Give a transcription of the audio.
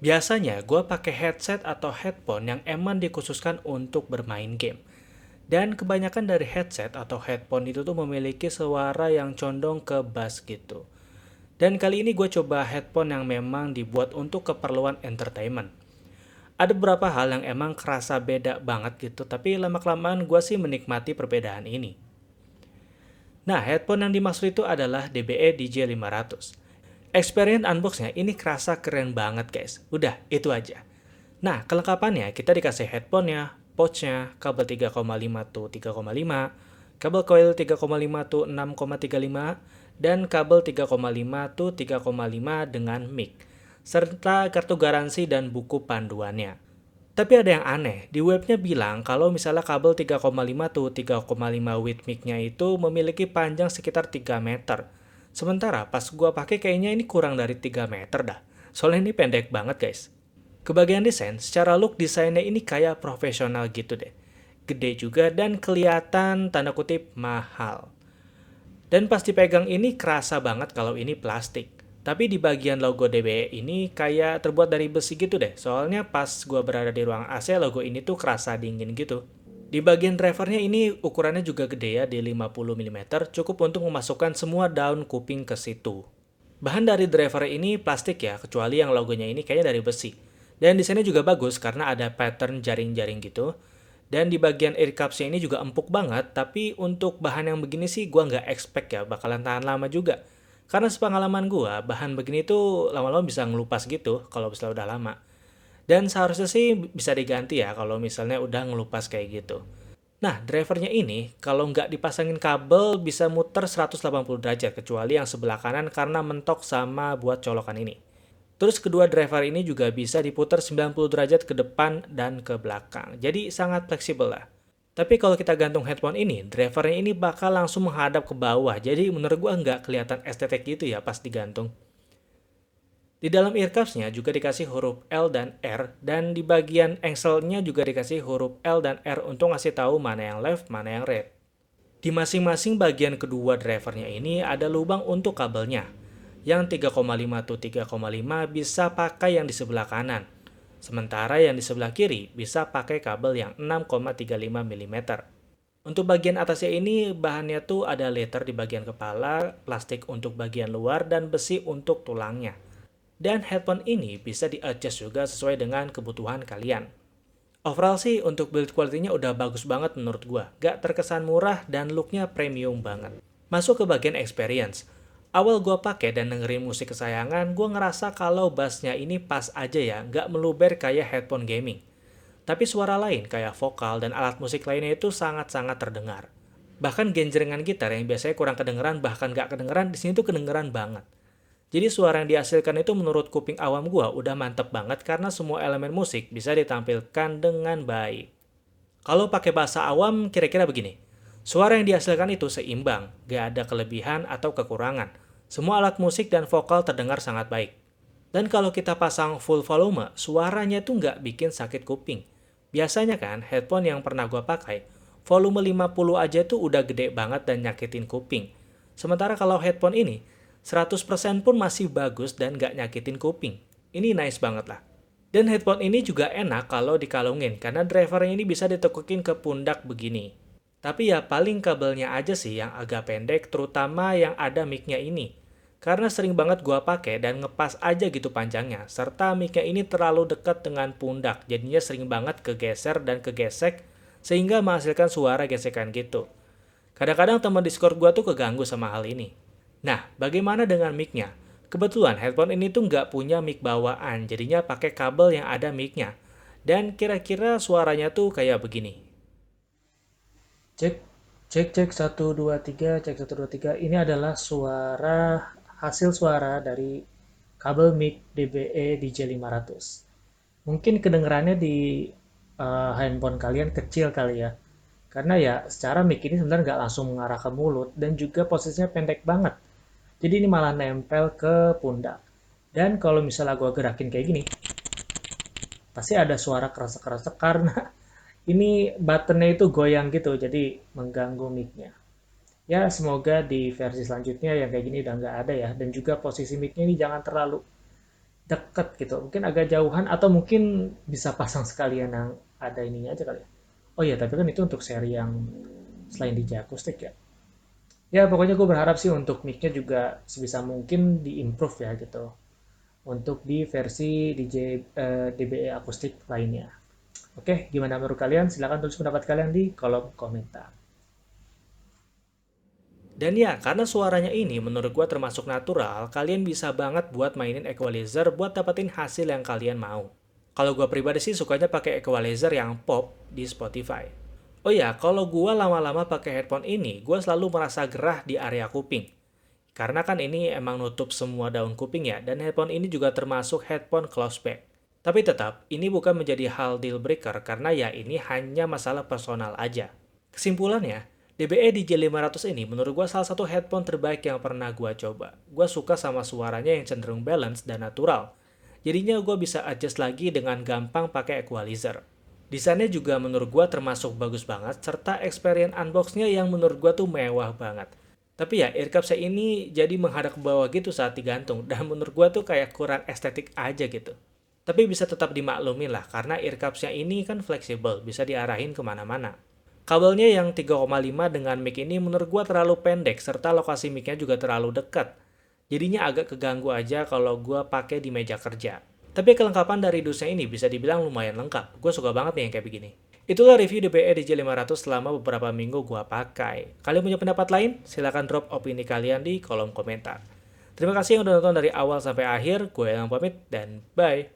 Biasanya gue pakai headset atau headphone yang emang dikhususkan untuk bermain game. Dan kebanyakan dari headset atau headphone itu tuh memiliki suara yang condong ke bass gitu. Dan kali ini gue coba headphone yang memang dibuat untuk keperluan entertainment. Ada beberapa hal yang emang kerasa beda banget gitu, tapi lama-kelamaan gue sih menikmati perbedaan ini. Nah, headphone yang dimaksud itu adalah DBE DJ500. Experience unboxnya ini kerasa keren banget guys. Udah, itu aja. Nah, kelengkapannya kita dikasih headphone-nya, pouch-nya, kabel 3,5 to 3,5, kabel coil 3,5 to 6,35, dan kabel 3,5 to 3,5 dengan mic, serta kartu garansi dan buku panduannya. Tapi ada yang aneh, di webnya bilang kalau misalnya kabel 3,5 to 3,5 with mic-nya itu memiliki panjang sekitar 3 meter. Sementara pas gua pakai kayaknya ini kurang dari 3 meter dah. Soalnya ini pendek banget guys. Kebagian desain, secara look desainnya ini kayak profesional gitu deh. Gede juga dan kelihatan tanda kutip mahal. Dan pas dipegang ini kerasa banget kalau ini plastik. Tapi di bagian logo DBE ini kayak terbuat dari besi gitu deh. Soalnya pas gua berada di ruang AC, logo ini tuh kerasa dingin gitu. Di bagian drivernya ini ukurannya juga gede ya, di 50 mm, cukup untuk memasukkan semua daun kuping ke situ. Bahan dari driver ini plastik ya, kecuali yang logonya ini kayaknya dari besi. Dan desainnya juga bagus karena ada pattern jaring-jaring gitu. Dan di bagian ear cups ini juga empuk banget, tapi untuk bahan yang begini sih gua nggak expect ya bakalan tahan lama juga. Karena sepengalaman gua, bahan begini tuh lama-lama bisa ngelupas gitu kalau misalnya udah lama. Dan seharusnya sih bisa diganti ya kalau misalnya udah ngelupas kayak gitu. Nah, drivernya ini kalau nggak dipasangin kabel bisa muter 180 derajat kecuali yang sebelah kanan karena mentok sama buat colokan ini. Terus kedua driver ini juga bisa diputar 90 derajat ke depan dan ke belakang. Jadi sangat fleksibel lah. Tapi kalau kita gantung headphone ini, drivernya ini bakal langsung menghadap ke bawah. Jadi menurut gua nggak kelihatan estetik gitu ya pas digantung. Di dalam ear cuffs-nya juga dikasih huruf L dan R, dan di bagian engsel-nya juga dikasih huruf L dan R untuk ngasih tahu mana yang left, mana yang right. Di masing-masing bagian kedua drivernya ini ada lubang untuk kabelnya. Yang 3,5 to 3,5 bisa pakai yang di sebelah kanan. Sementara yang di sebelah kiri bisa pakai kabel yang 6,35 mm. Untuk bagian atasnya ini bahannya tuh ada leather di bagian kepala, plastik untuk bagian luar, dan besi untuk tulangnya. Dan headphone ini bisa di-adjust juga sesuai dengan kebutuhan kalian. Overall sih untuk build quality-nya udah bagus banget menurut gua. Gak terkesan murah dan look-nya premium banget. Masuk ke bagian experience. Awal gua pakai dan dengerin musik kesayangan, gua ngerasa kalau bass-nya ini pas aja ya, gak meluber kayak headphone gaming. Tapi suara lain kayak vokal dan alat musik lainnya itu sangat-sangat terdengar. Bahkan genjrengan gitar yang biasanya kurang kedengeran bahkan gak kedengeran, di sini tuh kedengeran banget. Jadi suara yang dihasilkan itu menurut kuping awam gua udah mantep banget karena semua elemen musik bisa ditampilkan dengan baik. Kalau pakai bahasa awam kira-kira begini. Suara yang dihasilkan itu seimbang, gak ada kelebihan atau kekurangan. Semua alat musik dan vokal terdengar sangat baik. Dan kalau kita pasang full volume, suaranya tuh nggak bikin sakit kuping. Biasanya kan, headphone yang pernah gua pakai, volume 50 aja tuh udah gede banget dan nyakitin kuping. Sementara kalau headphone ini, 100% pun masih bagus dan nggak nyakitin kuping. Ini nice banget lah. Dan headphone ini juga enak kalau dikalungin, karena drivernya ini bisa ditekukin ke pundak begini. Tapi ya paling kabelnya aja sih yang agak pendek, terutama yang ada mic-nya ini. Karena sering banget gua pakai dan ngepas aja gitu panjangnya, serta mic-nya ini terlalu dekat dengan pundak, jadinya sering banget kegeser dan kegesek, sehingga menghasilkan suara gesekan gitu. Kadang-kadang teman Discord gua tuh keganggu sama hal ini. Nah, bagaimana dengan mic-nya? Kebetulan headphone ini tuh nggak punya mic bawaan, jadinya pakai kabel yang ada mic-nya. Dan kira-kira suaranya tuh kayak begini. Cek, cek, cek, satu, dua, tiga, cek, satu, dua, tiga. Ini adalah hasil suara dari kabel mic DBE DJ500. Mungkin kedengarannya di handphone kalian kecil kali ya. Karena ya secara mic ini sebenarnya nggak langsung mengarah ke mulut dan juga posisinya pendek banget. Jadi ini malah nempel ke pundak. Dan kalau misalnya gue gerakin kayak gini, pasti ada suara kerasa-kerasa karena ini buttonnya itu goyang gitu, jadi mengganggu mic-nya. Ya, semoga di versi selanjutnya yang kayak gini udah nggak ada ya. Dan juga posisi mic-nya ini jangan terlalu deket gitu, mungkin agak jauhan atau mungkin bisa pasang sekalian yang ada ininya aja kali ya. Oh iya, tapi kan itu untuk seri yang selain DJ akustik ya. Ya pokoknya gue berharap sih untuk mic-nya juga sebisa mungkin di-improve ya gitu. Untuk di versi DJ DBE akustik lainnya. Oke, gimana menurut kalian? Silahkan tulis pendapat kalian di kolom komentar. Dan ya, karena suaranya ini menurut gua termasuk natural, kalian bisa banget buat mainin equalizer buat dapetin hasil yang kalian mau. Kalau gua pribadi sih sukanya pakai equalizer yang pop di Spotify. Oh ya, kalau gua lama-lama pakai headphone ini, gua selalu merasa gerah di area kuping. Karena kan ini emang nutup semua daun kuping ya, dan headphone ini juga termasuk headphone close back. Tapi tetap, ini bukan menjadi hal deal breaker karena ya ini hanya masalah personal aja. Kesimpulannya, DBE DJ500 ini menurut gua salah satu headphone terbaik yang pernah gua coba. Gua suka sama suaranya yang cenderung balance dan natural. Jadinya gua bisa adjust lagi dengan gampang pakai equalizer. Desainnya juga menurut gua termasuk bagus banget, serta experience unbox-nya yang menurut gua tuh mewah banget. Tapi ya, earcup saya ini jadi menghadap ke bawah gitu saat digantung, dan menurut gua tuh kayak kurang estetik aja gitu. Tapi bisa tetap dimaklumin lah, karena earcups-nya ini kan fleksibel, bisa diarahin kemana-mana. Kabelnya yang 3,5 dengan mic ini menurut gua terlalu pendek, serta lokasi mic-nya juga terlalu dekat. Jadinya agak keganggu aja kalau gua pakai di meja kerja. Tapi kelengkapan dari dusnya ini bisa dibilang lumayan lengkap. Gue suka banget nih yang kayak begini. Itulah review DBE DJ500 selama beberapa minggu gua pakai. Kalian punya pendapat lain? Silahkan drop opini kalian di kolom komentar. Terima kasih yang udah nonton dari awal sampai akhir. Gue yang pamit dan bye.